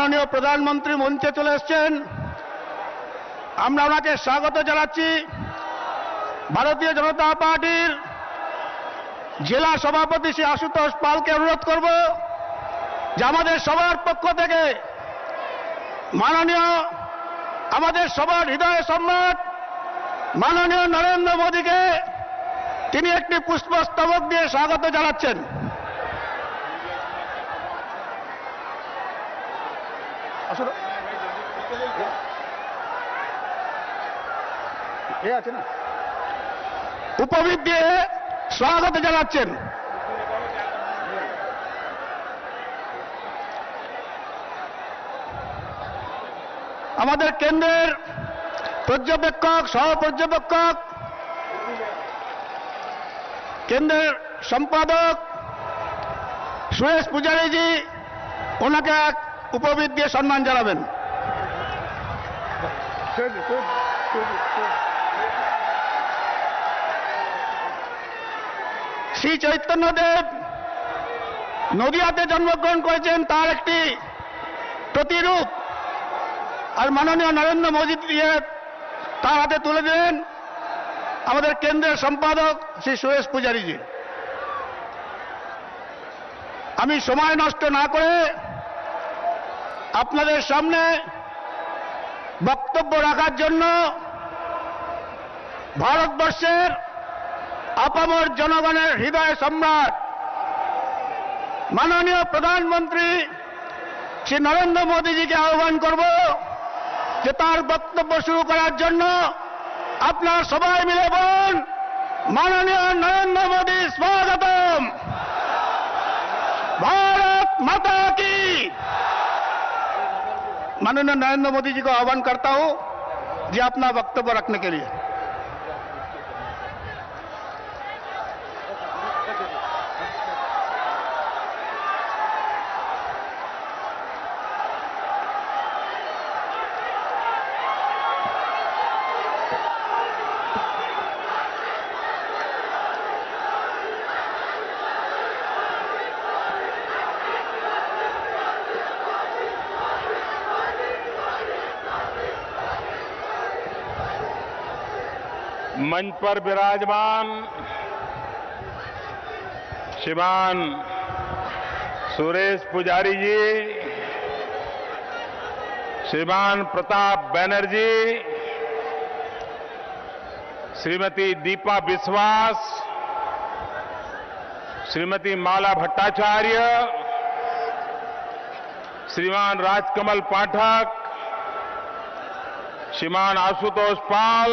মাননীয় প্রধানমন্ত্রী মঞ্চে চলে এসেছেন। আমরা ওনাকে স্বাগত জানাচ্ছি। ভারতীয় জনতা পার্টির জেলা সভাপতি শ্রী আশুতোষ পালকে অনুরোধ করব যে আমাদের সবার পক্ষ থেকে মাননীয় আমাদের সবার হৃদয় সম্রাট মাননীয় নরেন্দ্র মোদীকে তিনি একটি পুষ্পস্তবক দিয়ে স্বাগত জানাচ্ছেন। উপবীত দিয়ে স্বাগত জানাচ্ছেন। আমাদের কেন্দ্রের পর্যবেক্ষক সহ পর্যবেক্ষক কেন্দ্রের সম্পাদক সুরেশ পূজারীজি ওনাকে এক উপবীত দিয়ে সম্মান জানাবেন। শ্রী চৈতন্যদেব নদিয়াতে জন্মগ্রহণ করেছেন, তার একটি প্রতিরূপ আর মাননীয় নরেন্দ্র মোদী দিয়ে তার হাতে তুলে দিলেন আমাদের কেন্দ্রের সম্পাদক শ্রী সুরেশ পূজারীজি। আমি সময় নষ্ট না করে আপনাদের সামনে বক্তব্য রাখার জন্য ভারতবর্ষের আপামর জনগণের হৃদয় সম্রাট মাননীয় প্রধানমন্ত্রী শ্রী নরেন্দ্র মোদীজিকে আহ্বান করব যে তার বক্তব্য শুরু করার জন্য আপনারা সবাই মিলে বলুন, মাননীয় নরেন্দ্র মোদী स्वागतम, भारत माता की। माननीय नरेंद्र मोदी जी को आह्वान करता हूं जी अपना वक्तव्य रखने के लिए। मंच पर विराजमान श्रीमान सुरेश पुजारी जी, श्रीमान प्रताप बैनर्जी, श्रीमती दीपा विश्वास, श्रीमती माला भट्टाचार्य, श्रीमान राजकमल पाठक, श्रीमान आशुतोष पाल,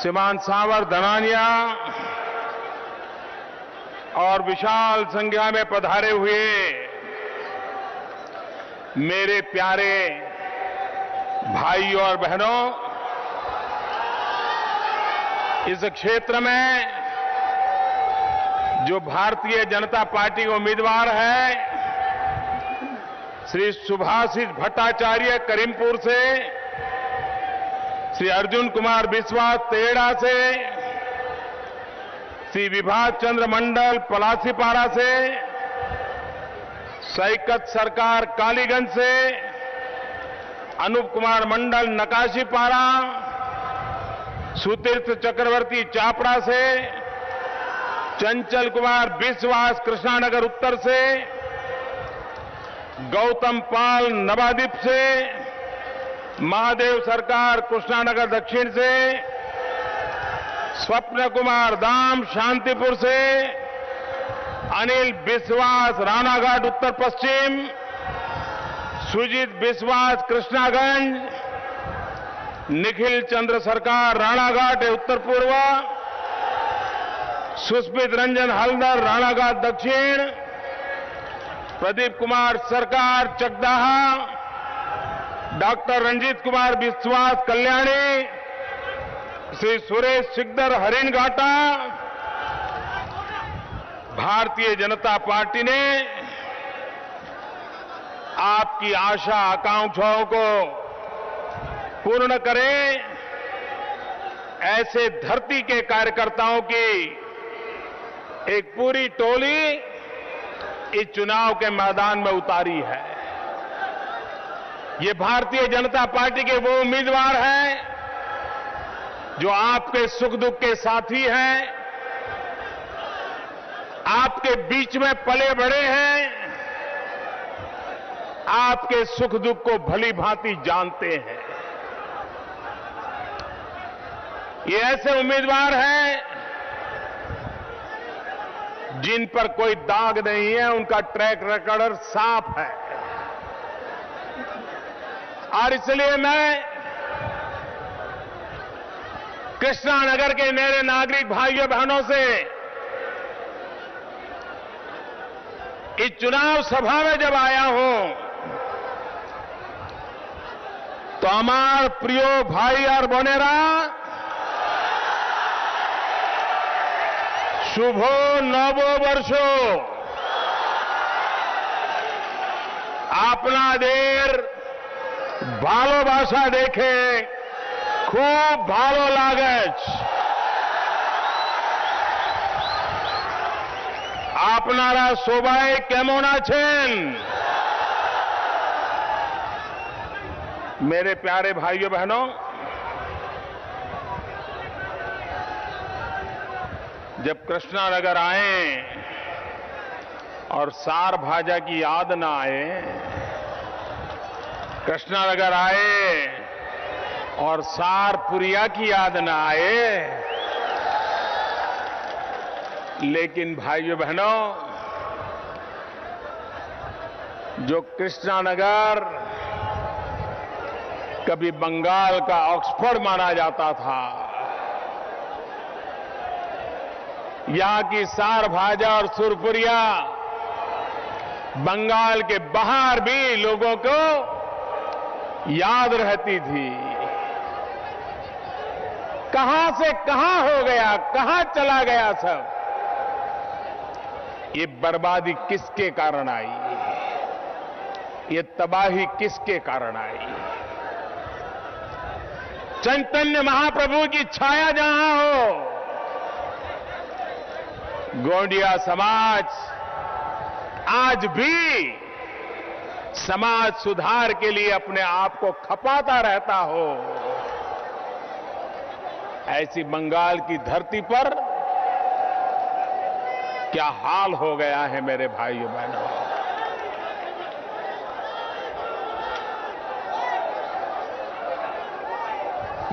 श्रीमान सांवर धनानिया और विशाल संख्या में पधारे हुए मेरे प्यारे भाइयों और बहनों, इस क्षेत्र में जो भारतीय जनता पार्टी के उम्मीदवार है श्री सुभाषिष भट्टाचार्य करीमपुर से, श्री अर्जुन कुमार विश्वास तेड़ा से, श्री विभास चंद्र मंडल पलासीपाड़ा से, सैकत सरकार कालीगंज से, अनूप कुमार मंडल नकाशीपाड़ा, सुतीर्थ चक्रवर्ती चापड़ा से, चंचल कुमार विश्वास कृष्णानगर उत्तर से, गौतम पाल नवाद्वीप से, महादेव सरकार कृष्णानगर दक्षिण से, स्वप्न कुमार दाम शांतिपुर से, अनिल विश्वास रानाघाट उत्तर पश्चिम, सुजीत विश्वास कृष्णागंज, निखिल चंद्र सरकार रानाघाट उत्तर पूर्व, सुस्मित रंजन हलदर रानाघाट दक्षिण, प्रदीप कुमार सरकार चकदाहा, डॉक्टर रंजीत कुमार विश्वास कल्याणी, श्री सुरेश सिकदर हरिणघाटा। भारतीय जनता पार्टी ने आपकी आशा आकांक्षाओं को पूर्ण करे ऐसे धरती के कार्यकर्ताओं की एक पूरी टोली इस चुनाव के मैदान में उतारी है। ये भारतीय जनता पार्टी के वो उम्मीदवार हैं जो आपके सुख दुख के साथी हैं, आपके बीच में पले बड़े हैं, आपके सुख दुख को भली भांति जानते हैं। ये ऐसे उम्मीदवार हैं जिन पर कोई दाग नहीं है, उनका ट्रैक रिकॉर्ड साफ है। और इसलिए मैं कृष्णानगर के मेरे नागरिक भाइयों बहनों से इस चुनाव सभा में जब आया हूं तो हमार प्रियो भाई और बोनेरा शुभो नवो वर्षो আপনাদের ভালোবাসা দেখে খুব ভালো লাগছে। আপনারা সবাই কেমন আছেন? मेरे प्यारे भाइयों बहनों, जब कृष्णानगर आए और सार भाजा की याद ना आए, कृष्णानगर आए और सार पुरिया की याद ना आए, लेकिन भाइयों बहनों, जो कृष्णानगर कभी बंगाल का ऑक्सफोर्ड माना जाता था, यहां की सार भाजा और सुरपुरिया बंगाल के बाहर भी लोगों को याद रहती थी। कहां से कहां हो गया, कहां चला गया सब? ये बर्बादी किसके कारण आई? ये तबाही किसके कारण आई? चैतन्य महाप्रभु की छाया जहां हो, गोंडिया समाज आज भी समाज सुधार के लिए अपने आप को खपाता रहता हो, ऐसी बंगाल की धरती पर क्या हाल हो गया है मेरे भाइयों बहनों।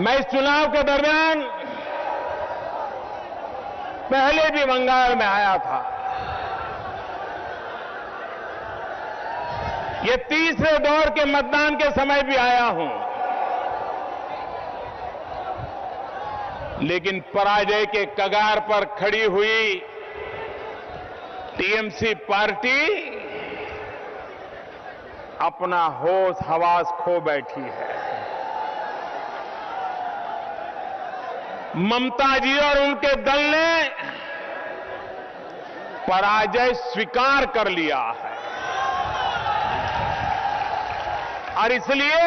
मैं इस चुनाव के दरमियान पहले भी बंगाल में आया था। ये तीसरे दौर के मतदान के समय भी आया हूं, लेकिन पराजय के कगार पर खड़ी हुई टीएमसी पार्टी अपना होश हवास खो बैठी है। ममता जी और उनके दल ने पराजय स्वीकार कर लिया है और इसलिए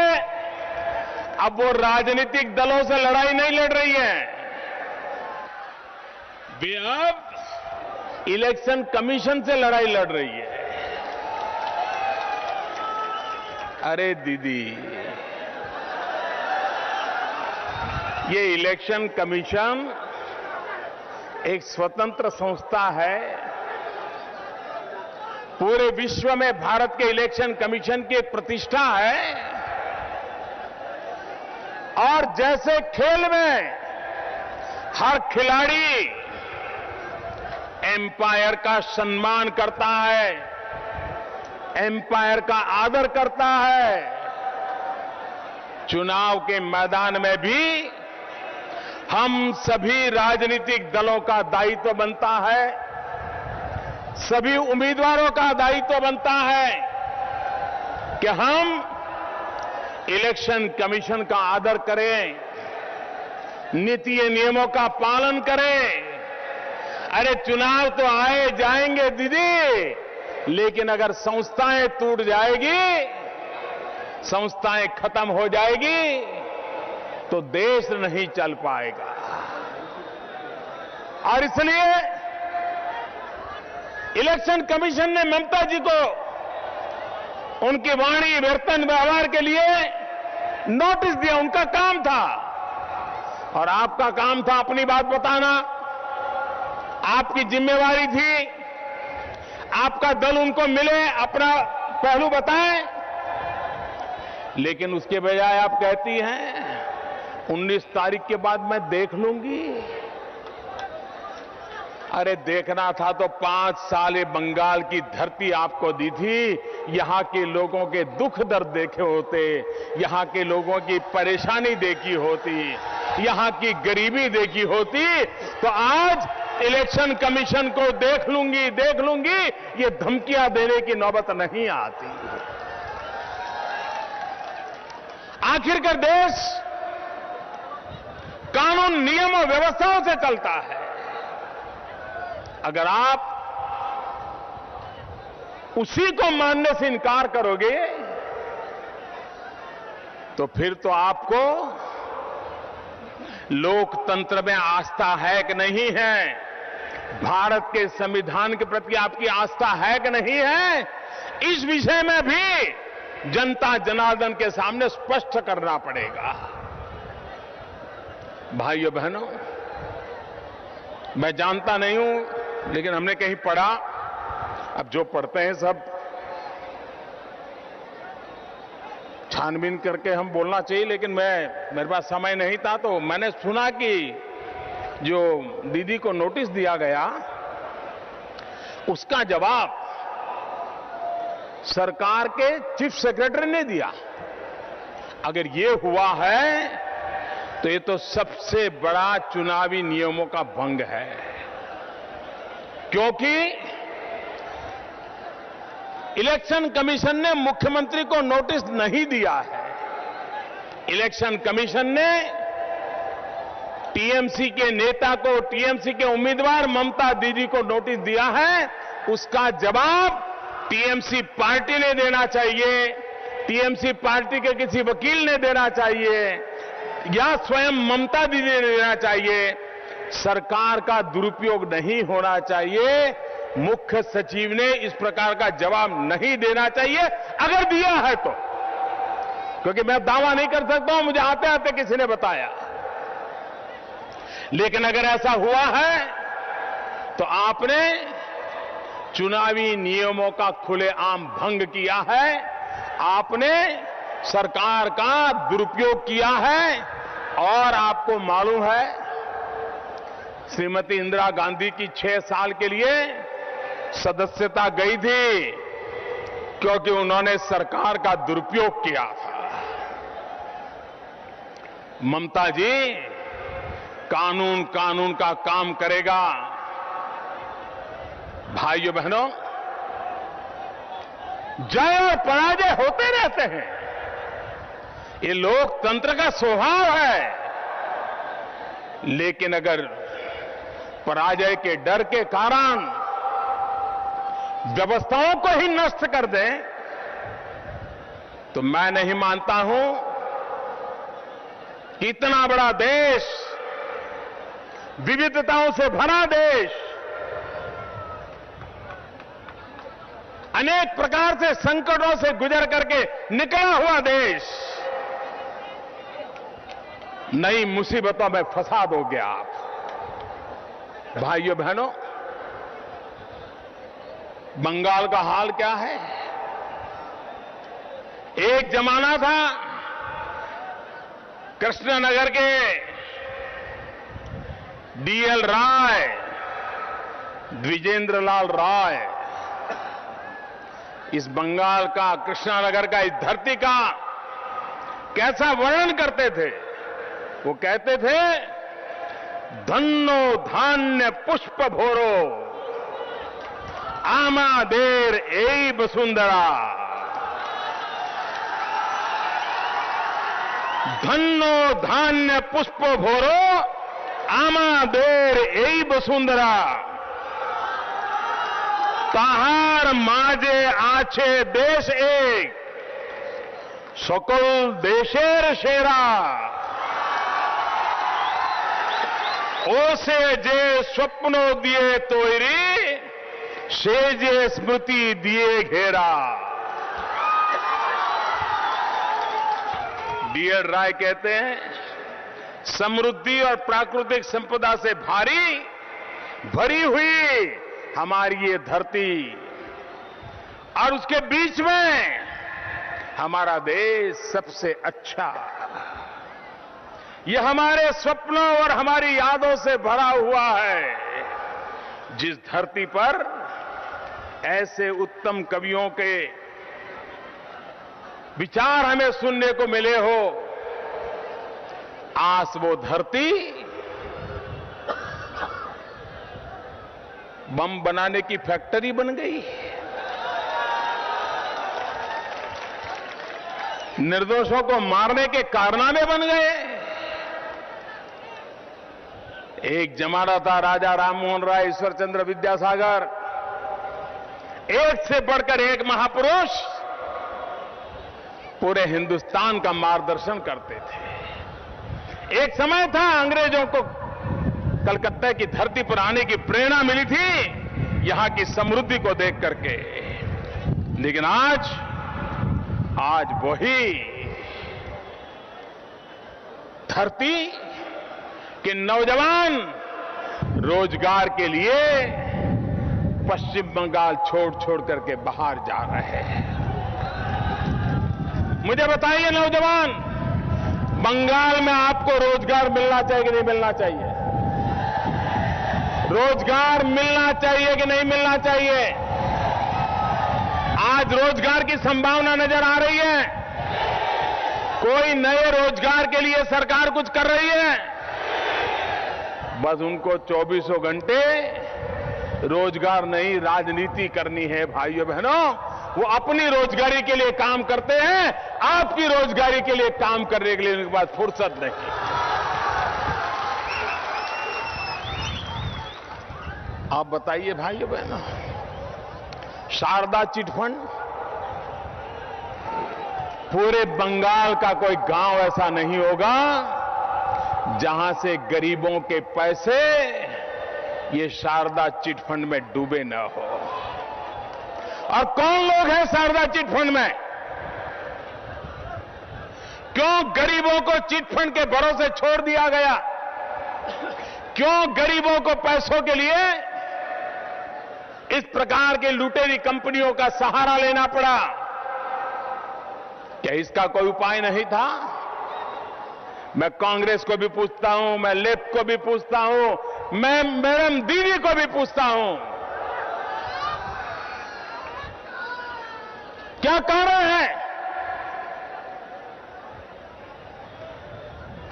अब वो राजनीतिक दलों से लड़ाई नहीं लड़ रही है, वे अब इलेक्शन कमीशन से लड़ाई लड़ रही है। अरे दीदी, ये इलेक्शन कमीशन एक स्वतंत्र संस्था है। पूरे विश्व में भारत के इलेक्शन कमीशन की एक प्रतिष्ठा है और जैसे खेल में हर खिलाड़ी एम्पायर का सम्मान करता है, एम्पायर का आदर करता है, चुनाव के मैदान में भी हम सभी राजनीतिक दलों का दायित्व बनता है, सभी उम्मीदवारों का दायित्व बनता है कि हम इलेक्शन कमीशन का आदर करें, नीति नियमों का पालन करें। अरे चुनाव तो आए जाएंगे दीदी, लेकिन अगर संस्थाएं टूट जाएगी, संस्थाएं खत्म हो जाएगी, तो देश नहीं चल पाएगा। और इसलिए इलेक्शन कमीशन ने ममता जी को उनकी वाणी वर्तन व्यवहार के लिए नोटिस दिया, उनका काम था। और आपका काम था अपनी बात बताना, आपकी जिम्मेवारी थी, आपका दल उनको मिले, अपना पहलू बताए। लेकिन उसके बजाय आप कहती हैं 19 तारीख के बाद मैं देख लूंगी। अरे देखना था तो 5 साल ये बंगाल की धरती आपको दी थी, यहां के लोगों के दुख दर्द देखे होते, यहां के लोगों की परेशानी देखी होती, यहां की गरीबी देखी होती, तो आज इलेक्शन कमीशन को देख लूंगी ये धमकियां देने की नौबत नहीं आती। आखिरकार देश कानून, नियम और व्यवस्थाओं से चलता है। अगर आप उसी को मानने से इनकार करोगे तो फिर तो आपको लोकतंत्र में आस्था है कि नहीं है, भारत के संविधान के प्रति आपकी आस्था है कि नहीं है, इस विषय में भी जनता जनार्दन के सामने स्पष्ट करना पड़ेगा। भाइयों बहनों, मैं जानता नहीं हूं, लेकिन हमने कहीं पढ़ा, अब जो पढ़ते हैं सब छानबीन करके हम बोलना चाहिए, लेकिन मेरे पास समय नहीं था, तो मैंने सुना कि जो दीदी को नोटिस दिया गया उसका जवाब सरकार के चीफ सेक्रेटरी ने दिया। अगर ये हुआ है तो ये तो सबसे बड़ा चुनावी नियमों का भंग है, क्योंकि इलेक्शन कमीशन ने मुख्यमंत्री को नोटिस नहीं दिया है। इलेक्शन कमीशन ने टीएमसी के नेता को, टीएमसी के उम्मीदवार ममता दीदी को नोटिस दिया है, उसका जवाब टीएमसी पार्टी ने देना चाहिए, टीएमसी पार्टी के किसी वकील ने देना चाहिए, या स्वयं ममता दीदी ने देना चाहिए। सरकार का दुरुपयोग नहीं होना चाहिए, मुख्य सचिव ने इस प्रकार का जवाब नहीं देना चाहिए, अगर दिया है तो, क्योंकि मैं दावा नहीं कर सकता हूं, मुझे आते आते किसी ने बताया। लेकिन अगर ऐसा हुआ है तो आपने चुनावी नियमों का खुलेआम भंग किया है, आपने सरकार का दुरुपयोग किया है। और आपको मालूम है, श्रीमती इंदिरा गांधी की 6 साल के लिए सदस्यता गई थी, क्योंकि उन्होंने सरकार का दुरुपयोग किया था। ममता जी कानून का काम करेगा। भाइयों बहनों, जय और पराजय होते रहते हैं, ये लोकतंत्र का स्वभाव है। लेकिन अगर पराजय के डर के कारण व्यवस्थाओं को ही नष्ट कर दें, तो मैं नहीं मानता हूं कि इतना बड़ा देश, विविधताओं से भरा देश, अनेक प्रकार से संकटों से गुजर करके निकला हुआ देश नई मुसीबतों में फंसा दोगे आप। भाइयों बहनों, बंगाल का हाल क्या है? एक जमाना था कृष्णनगर के डीएल राय, द्विजेंद्र लाल राय, इस बंगाल का, कृष्णनगर का, इस धरती का कैसा वर्णन करते थे। वो कहते थे, धन्नो धान्य पुष्प भोरो आमादेर एई वसुंधरा। धन्नो धान्य पुष्प भोरो आमादेर एई वसुंधरा। ताहार माजे आछे देश एक, सकल देशेर सेरा। ओसे जे स्वप्नो दिए तोयरी, सेजे स्मृति दिए घेरा। डीएल राय कहते हैं, समृद्धि और प्राकृतिक संपदा से भरी हुई हमारी ये धरती और उसके बीच में हमारा देश सबसे अच्छा। ये हमारे सपनों और हमारी यादों से भरा हुआ है। जिस धरती पर ऐसे उत्तम कवियों के विचार हमें सुनने को मिले हो, आज वो धरती बम बनाने की फैक्ट्री बन गई। निर्दोषों को मारने के कारनामे बन गए। एक जमाना था राजा राममोहन राय, ईश्वरचंद्र विद्यासागर, एक से बढ़कर एक महापुरुष पूरे हिंदुस्तान का मार्गदर्शन करते थे। एक समय था अंग्रेजों को कलकत्ता की धरती पर आने की प्रेरणा मिली थी यहां की समृद्धि को देख करके, लेकिन आज वही धरती के नौजवान रोजगार के लिए पश्चिम बंगाल छोड़ करके बाहर जा रहे हैं। मुझे बताइए नौजवान, बंगाल में आपको रोजगार मिलना चाहिए कि नहीं मिलना चाहिए? रोजगार मिलना चाहिए कि नहीं मिलना चाहिए? आज रोजगार की संभावना नजर आ रही है। कोई नए रोजगार के लिए सरकार कुछ कर रही है? बस उनको 24 घंटे रोजगार नहीं, राजनीति करनी है। भाइयों बहनों, वो अपनी रोजगारी के लिए काम करते हैं, आपकी रोजगारी के लिए काम करने के लिए उनके पास फुर्सत नहीं। आप बताइए भाइयों बहनों, शारदा चिटफंड, पूरे बंगाल का कोई गांव ऐसा नहीं होगा जहां से गरीबों के पैसे ये शारदा चिटफंड में डूबे न हो। और कौन लोग हैं शारदा चिटफंड में? क्यों गरीबों को चिटफंड के भरोसे छोड़ दिया गया? क्यों गरीबों को पैसों के लिए इस प्रकार के लुटेरी कंपनियों का सहारा लेना पड़ा? क्या इसका कोई उपाय नहीं था? मैं कांग्रेस को भी पूछता हूं, मैं लेफ्ट को भी पूछता हूं, मैं मैडम दीदी को भी पूछता हूं, क्या कारण है?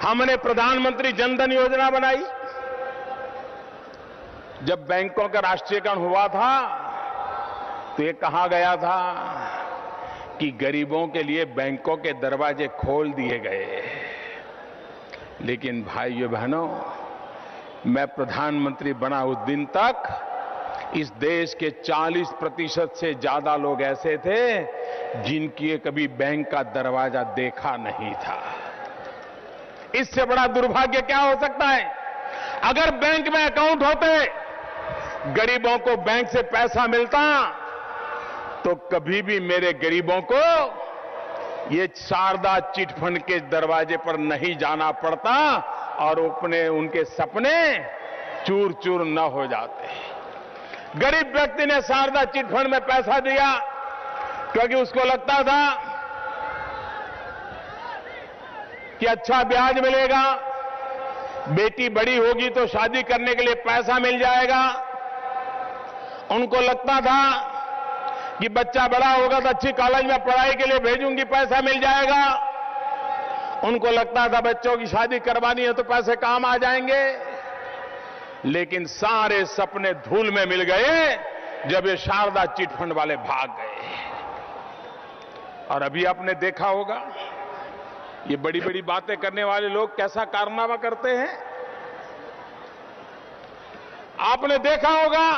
हमने प्रधानमंत्री जनधन योजना बनाई। जब बैंकों का राष्ट्रीयकरण हुआ था तो ये कहा गया था कि गरीबों के लिए बैंकों के दरवाजे खोल दिए गए। लेकिन भाइयों बहनों, मैं प्रधानमंत्री बना उस दिन तक इस देश के 40% से ज्यादा लोग ऐसे थे जिनकी कभी बैंक का दरवाजा देखा नहीं था। इससे बड़ा दुर्भाग्य क्या हो सकता है? अगर बैंक में अकाउंट होते, गरीबों को बैंक से पैसा मिलता, तो कभी भी मेरे गरीबों को ये शारदा चिटफंड के दरवाजे पर नहीं जाना पड़ता और उनके सपने चूर चूर न हो जाते। गरीब व्यक्ति ने शारदा चिटफंड में पैसा दिया क्योंकि उसको लगता था कि अच्छा ब्याज मिलेगा, बेटी बड़ी होगी तो शादी करने के लिए पैसा मिल जाएगा। उनको लगता था कि बच्चा बड़ा होगा तो अच्छी कॉलेज में पढ़ाई के लिए भेजूंगी, पैसा मिल जाएगा। उनको लगता था बच्चों की शादी करवानी है तो पैसे काम आ जाएंगे। लेकिन सारे सपने धूल में मिल गए जब ये शारदा चिटफंड वाले भाग गए। और अभी आपने देखा होगा ये बड़ी बड़ी बातें करने वाले लोग कैसा कारनामा करते हैं। आपने देखा होगा,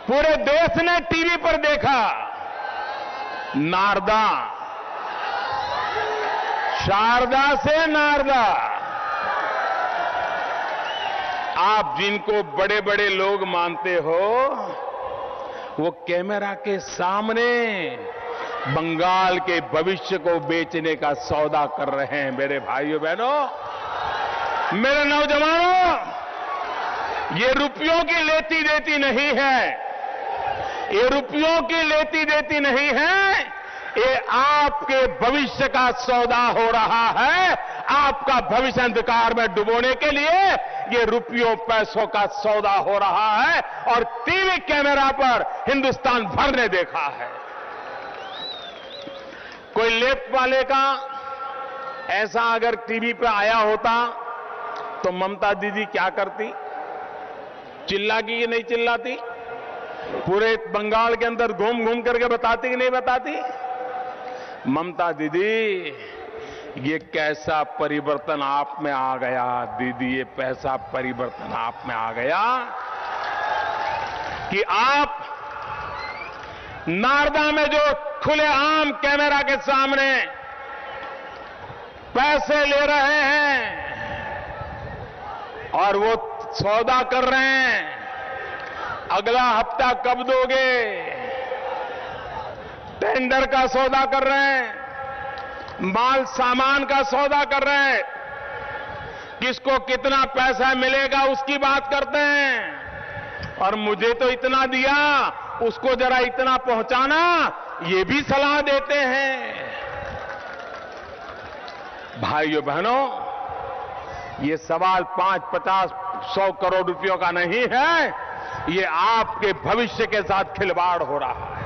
पूरे देश ने टीवी पर देखा, नारदा, शारदा से नारदा, आप जिनको बड़े बड़े लोग मानते हो, वो कैमरा के सामने बंगाल के भविष्य को बेचने का सौदा कर रहे हैं। मेरे भाइयों बहनों, मेरे नौजवानों, ये रुपयों की लेती देती नहीं है, ये रुपयों की लेती देती नहीं है, ये आपके भविष्य का सौदा हो रहा है। आपका भविष्य अंधकार में डुबोने के लिए ये रुपयों पैसों का सौदा हो रहा है, और टीवी कैमरा पर हिंदुस्तान भर ने देखा है। कोई लेफ्ट वाले का ऐसा अगर टीवी पे आया होता तो ममता दीदी क्या करती? चिल्लाती कि नहीं चिल्लाती? पूरे बंगाल के अंदर घूम घूम करके बताती कि नहीं बताती? ममता दीदी, ये कैसा परिवर्तन आप में आ गया दीदी, ये पैसा परिवर्तन आप में आ गया कि आप नारदा में जो खुलेआम कैमरा के सामने पैसे ले रहे हैं और वो सौदा कर रहे हैं, अगला हफ्ता कब दोगे, टेंडर का सौदा कर रहे हैं, माल सामान का सौदा कर रहे हैं, किसको कितना पैसा मिलेगा उसकी बात करते हैं, और मुझे तो इतना दिया, उसको जरा इतना पहुंचाना, ये भी सलाह देते हैं। भाइयों बहनों, ये सवाल 5, 50, 100 करोड़ रुपयों का नहीं है, ये आपके भविष्य के साथ खिलवाड़ हो रहा है।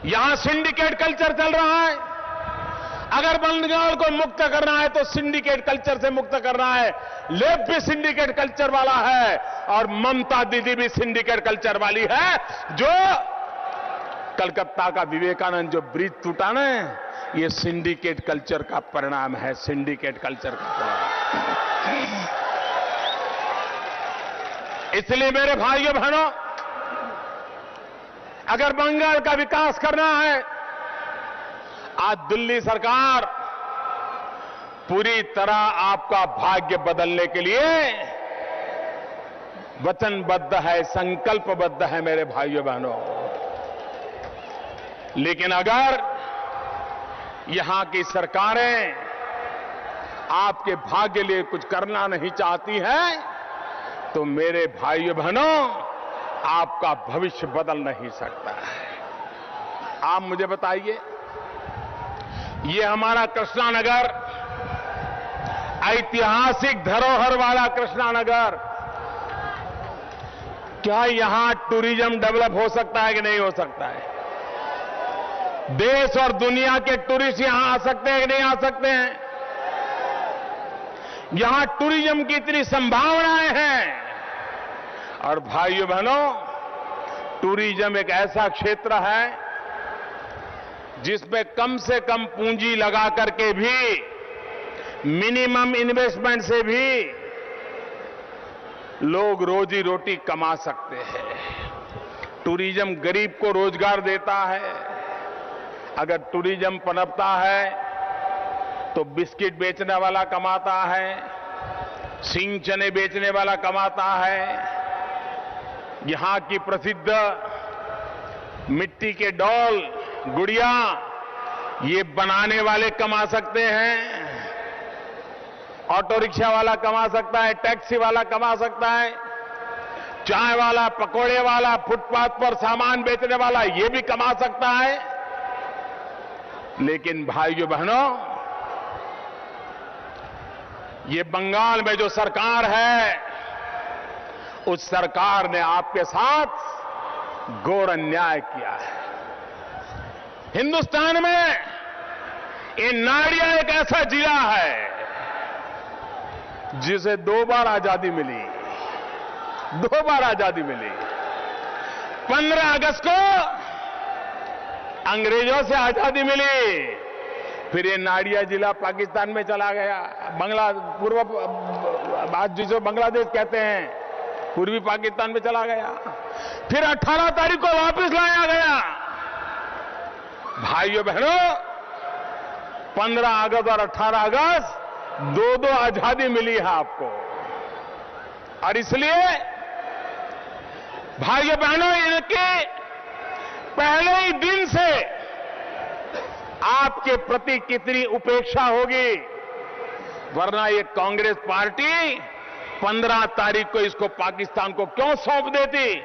यहां सिंडिकेट कल्चर चल रहा है। अगर बंगाल को मुक्त करना है तो सिंडिकेट कल्चर से मुक्त करना है। लेफ्ट भी सिंडिकेट कल्चर वाला है और ममता दीदी भी सिंडिकेट कल्चर वाली है। जो कलकत्ता का विवेकानंद जो ब्रिज टूटा ना, ये सिंडिकेट कल्चर का परिणाम है, सिंडिकेट कल्चर का परिणाम। इसलिए मेरे भाइयों बहनों, अगर बंगाल का विकास करना है, आज दिल्ली सरकार पूरी तरह आपका भाग्य बदलने के लिए वचनबद्ध है, संकल्पबद्ध है मेरे भाइयों बहनों। लेकिन अगर यहां की सरकारें आपके भाग्य लिए कुछ करना नहीं चाहती हैं, तो मेरे भाइयों बहनों, आपका भविष्य बदल नहीं सकता है। आप मुझे बताइए, ये हमारा कृष्णानगर, ऐतिहासिक धरोहर वाला कृष्णानगर, क्या यहां टूरिज्म डेवलप हो सकता है कि नहीं हो सकता है? देश और दुनिया के टूरिस्ट यहां आ सकते हैं कि नहीं आ सकते हैं? यहां टूरिज्म की इतनी संभावनाएं हैं। और भाइयों बहनों, टूरिज्म एक ऐसा क्षेत्र है जिसमें कम से कम पूंजी लगा करके भी, मिनिमम इन्वेस्टमेंट से भी लोग रोजी रोटी कमा सकते हैं। टूरिज्म गरीब को रोजगार देता है। अगर टूरिज्म पनपता है तो बिस्किट बेचने वाला कमाता है, सींग चने बेचने वाला कमाता है, यहां की प्रसिद्ध मिट्टी के डॉल, गुड़िया, ये बनाने वाले कमा सकते हैं, ऑटो रिक्शा वाला कमा सकता है, टैक्सी वाला कमा सकता है, चाय वाला, पकोड़े वाला, फुटपाथ पर सामान बेचने वाला, ये भी कमा सकता है। लेकिन भाइयों बहनों, ये बंगाल में जो सरकार है, उस सरकार ने आपके साथ घोर अन्याय किया है। हिंदुस्तान में ये नाडिया एक ऐसा जिला है जिसे 2 बार आजादी मिली, 2 बार आजादी मिली। 15 अगस्त को अंग्रेजों से आजादी मिली, फिर ये नाडिया जिला पाकिस्तान में चला गया, आज जिसे बांग्लादेश कहते हैं, पूर्वी पाकिस्तान में चला गया। फिर 18 तारीख को वापस लाया गया। भाइयों बहनों, 15 अगस्त और 18 अगस्त 2-2 आजादी मिली है आपको। और इसलिए भाइयों बहनों, इनके पहले ही दिन से आपके प्रति कितनी उपेक्षा होगी, वरना ये कांग्रेस पार्टी 15 तारीख को इसको पाकिस्तान को क्यों सौंप देती।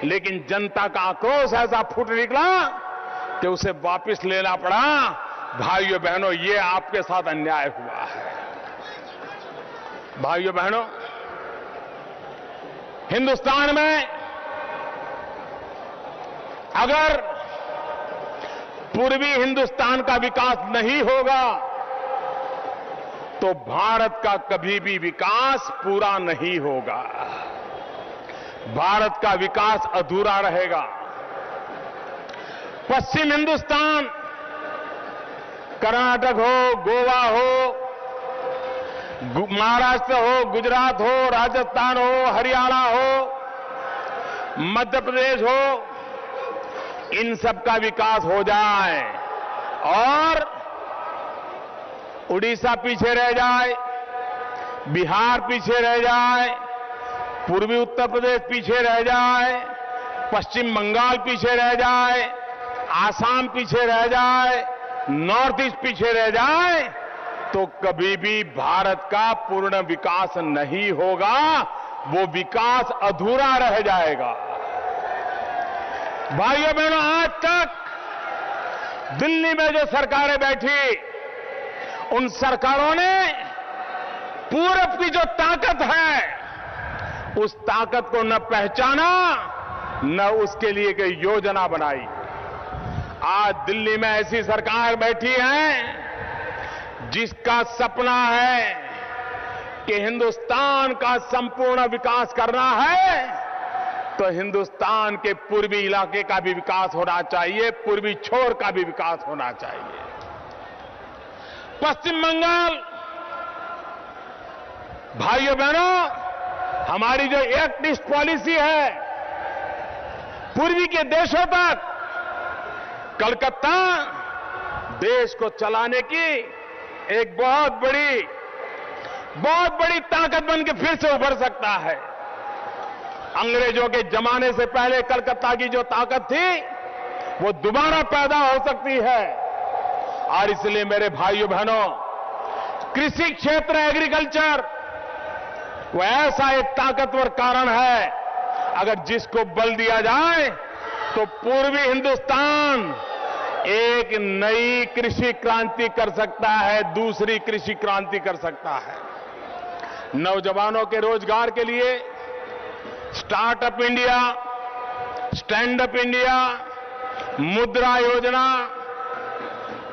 लेकिन जनता का आक्रोश ऐसा फूट निकला कि उसे वापस लेना पड़ा। भाइयों बहनों, ये आपके साथ अन्याय हुआ है। भाइयों बहनों, हिंदुस्तान में अगर पूर्वी हिंदुस्तान का विकास नहीं होगा तो भारत का कभी भी विकास पूरा नहीं होगा। भारत का विकास अधूरा रहेगा। पश्चिम हिंदुस्तान, कर्नाटक हो, गोवा हो, महाराष्ट्र हो, गुजरात हो, राजस्थान हो, हरियाणा हो, मध्य प्रदेश हो, इन सब का विकास हो जाए और उड़ीसा पीछे रह जाए, बिहार पीछे रह जाए, पूर्वी उत्तर प्रदेश पीछे रह जाए, पश्चिम बंगाल पीछे रह जाए, आसाम पीछे रह जाए, नॉर्थ ईस्ट पीछे रह जाए, तो कभी भी भारत का पूर्ण विकास नहीं होगा। वो विकास अधूरा रह जाएगा। भाइयों बहनों, आज तक दिल्ली में जो सरकारें बैठी, उन सरकारों ने पूरब की जो ताकत है, उस ताकत को न पहचाना, न उसके लिए कोई योजना बनाई। आज दिल्ली में ऐसी सरकार बैठी है जिसका सपना है कि हिंदुस्तान का संपूर्ण विकास करना है, तो हिंदुस्तान के पूर्वी इलाके का भी विकास होना चाहिए, पूर्वी छोर का भी विकास होना चाहिए। पश्चिम बंगाल, भाइयों बहनों, हमारी जो एक्ट ईस्ट पॉलिसी है, पूर्वी के देशों तक, कलकत्ता देश को चलाने की एक बहुत बड़ी ताकत बन के फिर से उभर सकता है। अंग्रेजों के जमाने से पहले कलकत्ता की जो ताकत थी, वो दोबारा पैदा हो सकती है। और इसलिए मेरे भाइयों बहनों, कृषि क्षेत्र, एग्रीकल्चर, वो ऐसा एक ताकतवर कारण है, अगर जिसको बल दिया जाए तो पूर्वी हिंदुस्तान एक नई कृषि क्रांति कर सकता है, दूसरी कृषि क्रांति कर सकता है। नौजवानों के रोजगार के लिए startup India, stand up India, मुद्रा योजना,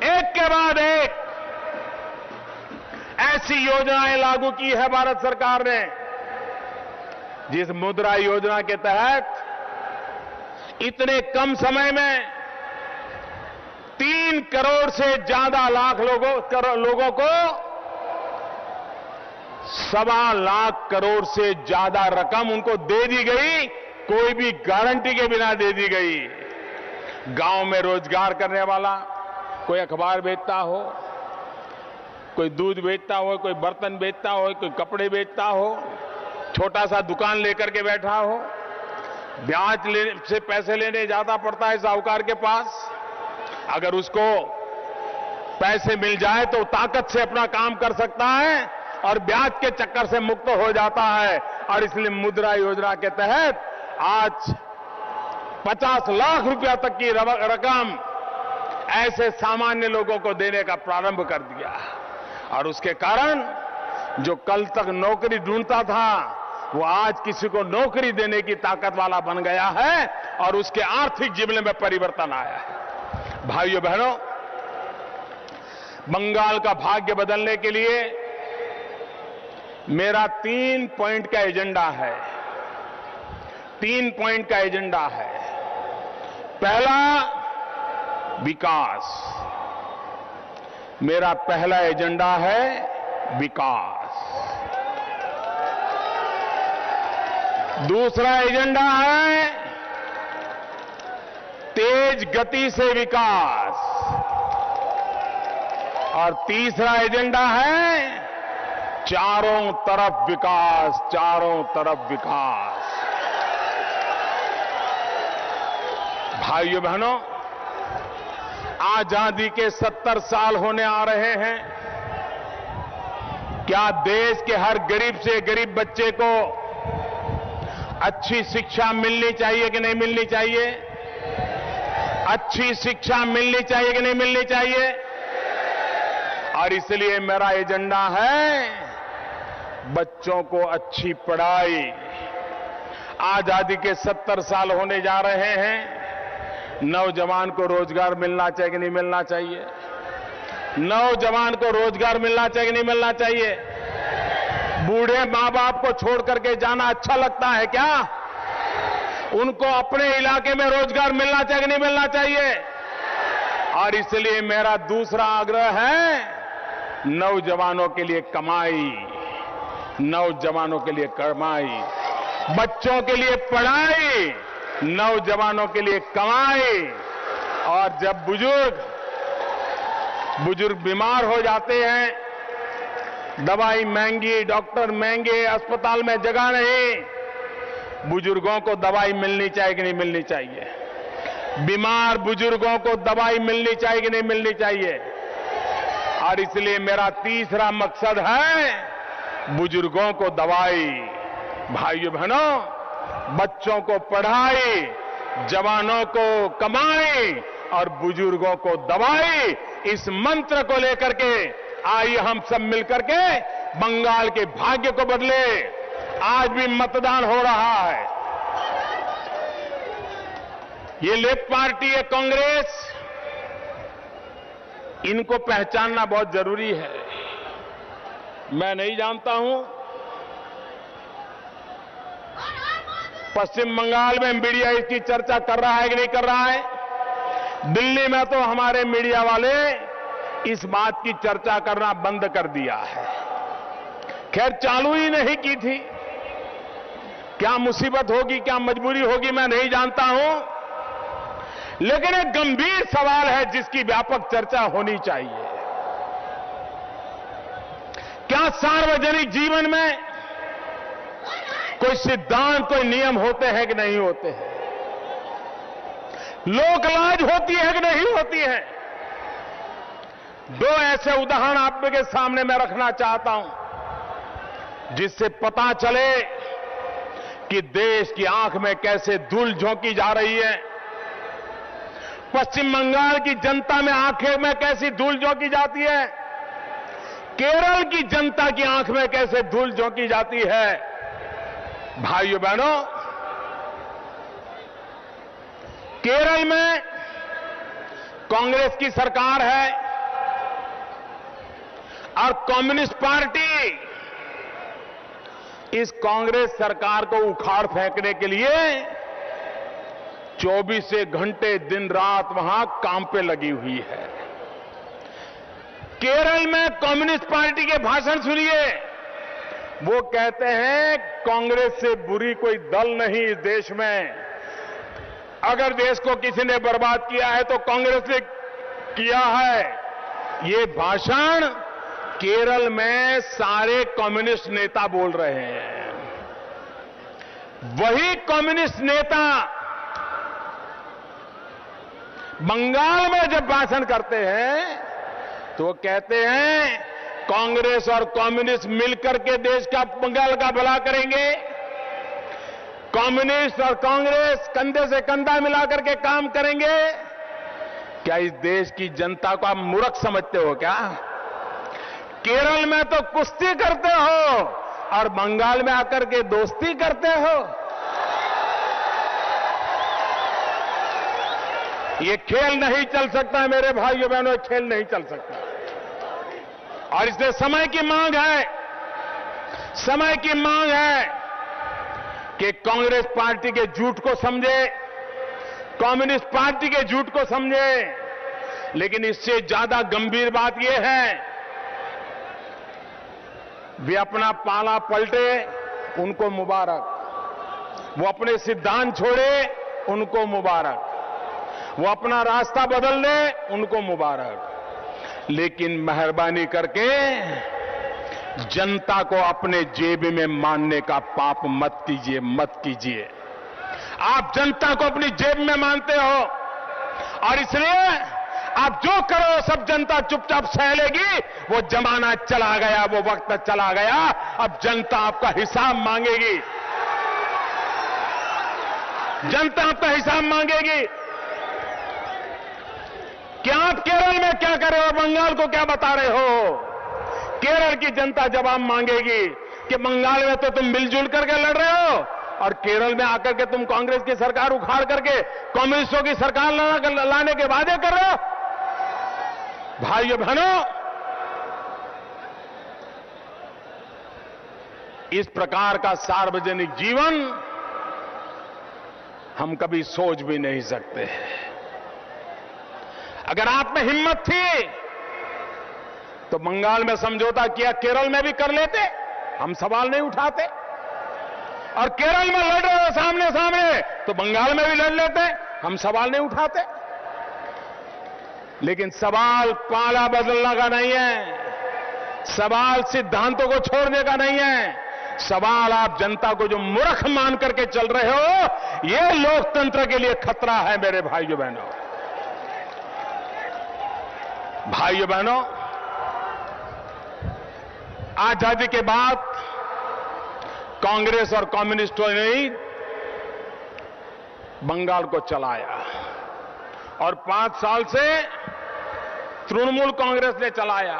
एक के बाद एक ऐसी योजनाएं लागू की है भारत सरकार ने, जिस मुद्रा योजना के तहत इतने कम समय में 3 करोड़ से ज्यादा लाख लोगों को 1.25 लाख करोड़ से ज्यादा रकम उनको दे दी गई, कोई भी गारंटी के बिना दे दी गई। गांव में रोजगार करने वाला, कोई अखबार बेचता हो, कोई दूध बेचता हो, कोई बर्तन बेचता हो, कोई कपड़े बेचता हो, छोटा सा दुकान लेकर के बैठा हो, ब्याज से पैसे लेने जाता पड़ता है साहूकार के पास। अगर उसको पैसे मिल जाए तो ताकत से अपना काम कर सकता है और ब्याज के चक्कर से मुक्त हो जाता है। और इसलिए मुद्रा योजना के तहत आज 50 लाख रुपया तक की रकम ऐसे सामान्य लोगों को देने का प्रारंभ कर दिया। और उसके कारण जो कल तक नौकरी ढूंढता था, वो आज किसी को नौकरी देने की ताकत वाला बन गया है और उसके आर्थिक जीवन में परिवर्तन आया है। भाइयों बहनों, बंगाल का भाग्य बदलने के लिए मेरा 3 पॉइंट का एजेंडा है। 3 पॉइंट का एजेंडा है। पहला, विकास। मेरा पहला एजेंडा है विकास। दूसरा एजेंडा है तेज गति से विकास। और तीसरा एजेंडा है चारों तरफ विकास, चारों तरफ विकास। भाइयों बहनों, आजादी के 70 साल होने आ रहे हैं। क्या देश के हर गरीब से गरीब बच्चे को अच्छी शिक्षा मिलनी चाहिए कि नहीं मिलनी चाहिए? अच्छी शिक्षा मिलनी चाहिए कि नहीं मिलनी चाहिए? और इसलिए मेरा एजेंडा है बच्चों को अच्छी पढ़ाई। आजादी के 70 साल होने जा रहे हैं। नौजवान को रोजगार मिलना चाहिए कि नहीं मिलना चाहिए? नौजवान को रोजगार मिलना चाहिए कि नहीं मिलना चाहिए? बूढ़े मां बाप को छोड़ करके जाना अच्छा लगता है क्या? उनको अपने इलाके में रोजगार मिलना चाहिए कि नहीं मिलना चाहिए? और इसलिए मेरा दूसरा आग्रह है नौजवानों के लिए कमाई, नौजवानों के लिए कमाई, बच्चों के लिए पढ़ाई, नौजवानों के लिए कमाई। और जब बुजुर्ग बीमार हो जाते हैं, दवाई महंगी, डॉक्टर महंगे, अस्पताल में जगह नहीं, बुजुर्गों को दवाई मिलनी चाहिए कि नहीं मिलनी चाहिए? बीमार बुजुर्गों को दवाई मिलनी चाहिए कि नहीं मिलनी चाहिए? और इसलिए मेरा तीसरा मकसद है बुजुर्गों को दवाई। भाइयों बहनों, बच्चों को पढ़ाई, जवानों को कमाई और बुजुर्गों को दवाई, इस मंत्र को लेकर के आइए हम सब मिलकर के बंगाल के भाग्य को बदले। आज भी मतदान हो रहा है। ये लेफ्ट पार्टी है, कांग्रेस, इनको पहचानना बहुत जरूरी है। मैं नहीं जानता हूं पश्चिम बंगाल में मीडिया इसकी चर्चा कर रहा है कि नहीं कर रहा है। दिल्ली में तो हमारे मीडिया वाले इस बात की चर्चा करना बंद कर दिया है। खैर, चालू ही नहीं की थी। क्या मुसीबत होगी, क्या मजबूरी होगी, मैं नहीं जानता हूं, लेकिन एक गंभीर सवाल है जिसकी व्यापक चर्चा होनी चाहिए। क्या सार्वजनिक जीवन में कोई सिद्धांत, कोई नियम होते हैं कि नहीं होते हैं? लोकलाज होती है कि नहीं होती है? दो ऐसे उदाहरण आपके सामने मैं रखना चाहता हूं जिससे पता चले कि देश की आंख में कैसे धूल झोंकी जा रही है, पश्चिम बंगाल की जनता में आंखें में कैसी धूल झोंकी जाती है, केरल की जनता की आंख में कैसे धूल झोंकी जाती है। भाइयों बहनों, केरल में कांग्रेस की सरकार है और कम्युनिस्ट पार्टी इस कांग्रेस सरकार को उखाड़ फेंकने के लिए 24 घंटे दिन रात वहां काम पे लगी हुई है। केरल में कम्युनिस्ट पार्टी के भाषण सुनिए। वो कहते हैं कांग्रेस से बुरी कोई दल नहीं इस देश में। अगर देश को किसी ने बर्बाद किया है तो कांग्रेस ने किया है। ये भाषण केरल में सारे कम्युनिस्ट नेता बोल रहे हैं। वही कम्युनिस्ट नेता बंगाल में जब भाषण करते हैं तो कहते हैं कांग्रेस और कम्युनिस्ट मिलकर के देश का, बंगाल का भला करेंगे। कम्युनिस्ट और कांग्रेस कंधे से कंधा मिलाकर के काम करेंगे। क्या इस देश की जनता को आप मूर्ख समझते हो क्या? केरल में तो कुश्ती करते हो और बंगाल में आकर के दोस्ती करते हो। ये खेल नहीं चल सकता मेरे भाइयों बहनों, ये खेल नहीं चल सकता। और इसलिए समय की मांग है, समय की मांग है कि कांग्रेस पार्टी के झूठ को समझे, कम्युनिस्ट पार्टी के झूठ को समझे। लेकिन इससे ज्यादा गंभीर बात यह है, वे अपना पाला पलटे, उनको मुबारक। वो अपने सिद्धांत छोड़े, उनको मुबारक। वो अपना रास्ता बदल ले, उनको मुबारक। लेकिन मेहरबानी करके जनता को अपने जेब में मानने का पाप मत कीजिए, मत कीजिए। आप जनता को अपनी जेब में मानते हो और इसलिए आप जो करो सब जनता चुपचाप सह लेगी। वो जमाना चला गया, वो वक्त चला गया। अब जनता आपका हिसाब मांगेगी, जनता आपका हिसाब मांगेगी कि आप केरल में क्या कर रहे हो, बंगाल को क्या बता रहे हो। केरल की जनता जवाब मांगेगी कि बंगाल में तो तुम मिलजुल करके लड़ रहे हो और केरल में आकर के तुम कांग्रेस की सरकार उखाड़ करके कम्युनिस्टों की सरकार लाने के वादे कर रहे हो। भाइयों बहनों, इस प्रकार का सार्वजनिक जीवन हम कभी सोच भी नहीं सकते। अगर आप में हिम्मत थी तो बंगाल में समझौता किया, केरल में भी कर लेते, हम सवाल नहीं उठाते। और केरल में लड़ रहे हो सामने सामने तो बंगाल में भी लड़ लेते, हम सवाल नहीं उठाते। लेकिन सवाल पाला बदलने का नहीं है, सवाल सिद्धांतों को छोड़ने का नहीं है। सवाल आप जनता को जो मूर्ख मान करके चल रहे हो, यह लोकतंत्र के लिए खतरा है। मेरे भाइयों बहनों, भाइयों बहनों, आजादी के बाद कांग्रेस और कम्युनिस्टों ने ही बंगाल को चलाया और 5 साल से तृणमूल कांग्रेस ने चलाया।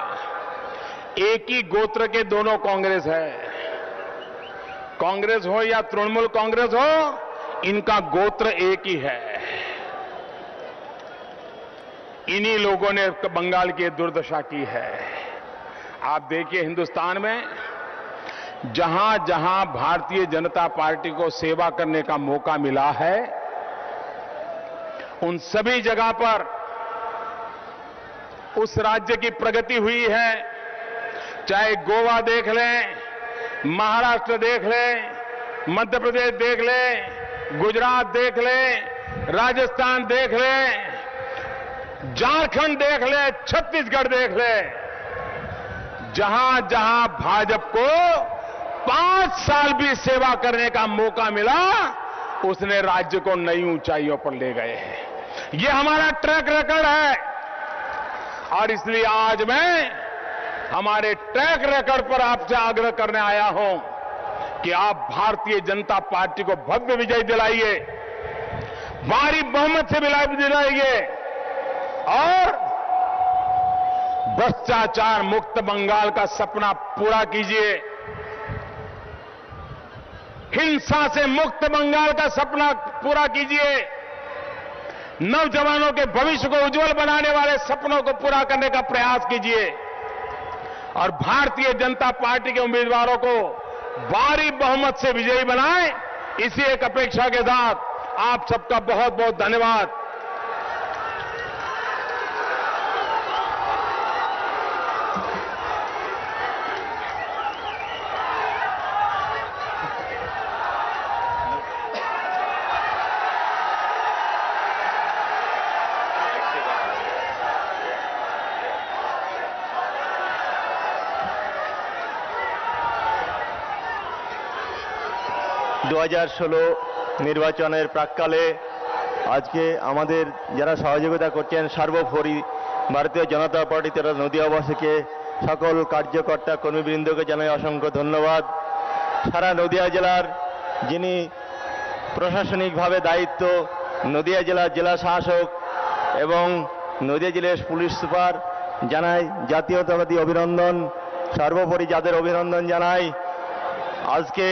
एक ही गोत्र के दोनों कांग्रेस है, कांग्रेस हो या तृणमूल कांग्रेस हो, इनका गोत्र एक ही है। इन्हीं लोगों ने बंगाल की दुर्दशा की है। आप देखिए, हिंदुस्तान में जहां जहां भारतीय जनता पार्टी को सेवा करने का मौका मिला है, उन सभी जगह पर उस राज्य की प्रगति हुई है। चाहे गोवा देख लें, महाराष्ट्र देख लें, मध्य प्रदेश देख लें, गुजरात देख लें, राजस्थान देख लें, झारखंड देख लें, छत्तीसगढ़ देख लें। जहां जहां भाजपा को 5 साल भी सेवा करने का मौका मिला, उसने राज्य को नई ऊंचाइयों पर ले गए हैं। ये हमारा ट्रैक रिकॉर्ड है और इसलिए आज मैं हमारे ट्रैक रिकॉर्ड पर आपसे आग्रह करने आया हूं कि आप भारतीय जनता पार्टी को भव्य विजय दिलाइए, भारी बहुमत से विजय दिलाइए और भ्रष्टाचार मुक्त बंगाल का सपना पूरा कीजिए, हिंसा से मुक्त बंगाल का सपना पूरा कीजिए, नौजवानों के भविष्य को उज्जवल बनाने वाले सपनों को पूरा करने का प्रयास कीजिए और भारतीय जनता पार्टी के उम्मीदवारों को भारी बहुमत से विजयी बनाएं। इसी एक अपेक्षा के साथ आप सबका बहुत बहुत धन्यवाद। নির্বাচনের প্রাক্কালে আজকে আমাদের যারা সহযোগিতা করছেন সর্বোপরি ভারতীয় জনতা পার্টি তথা নদিয়াবাসীকে সকল কার্যকর্তা কর্মীবৃন্দকে জানাই অসংখ্য ধন্যবাদ। সারা নদিয়া জেলার যিনি প্রশাসনিকভাবে দায়িত্ব, নদিয়া জেলার জেলা শাসক এবং নদিয়া জেলার পুলিশ সুপার জানাই জাতীয়তাবাদী অভিনন্দন। সর্বোপরি যাদের অভিনন্দন জানাই, আজকে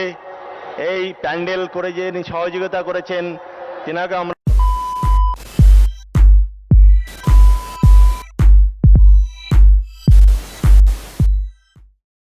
এই প্যান্ডেল করে যে সহযোগিতা করেছেন, তিনাকে আমরা